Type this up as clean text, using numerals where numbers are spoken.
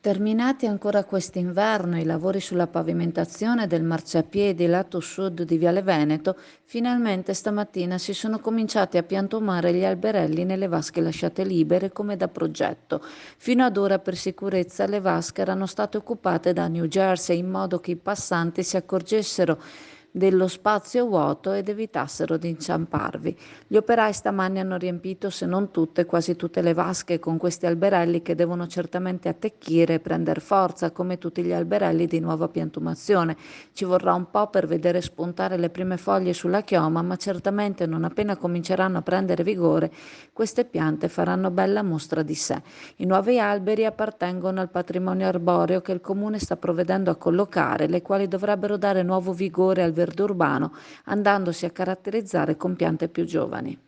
Terminati ancora quest'inverno i lavori sulla pavimentazione del marciapiedi lato sud di Viale Veneto, finalmente stamattina si sono cominciati a piantumare gli alberelli nelle vasche lasciate libere come da progetto. Fino ad ora per sicurezza le vasche erano state occupate da New Jersey in modo che i passanti si accorgessero dello spazio vuoto ed evitassero di inciamparvi. Gli operai stamani hanno riempito, se non tutte, quasi tutte le vasche con questi alberelli che devono certamente attecchire e prendere forza, come tutti gli alberelli di nuova piantumazione. Ci vorrà un po' per vedere spuntare le prime foglie sulla chioma, ma certamente non appena cominceranno a prendere vigore, queste piante faranno bella mostra di sé. I nuovi alberi appartengono al patrimonio arboreo che il Comune sta provvedendo a collocare, le quali dovrebbero dare nuovo vigore al verde urbano, andandosi a caratterizzare con piante più giovani.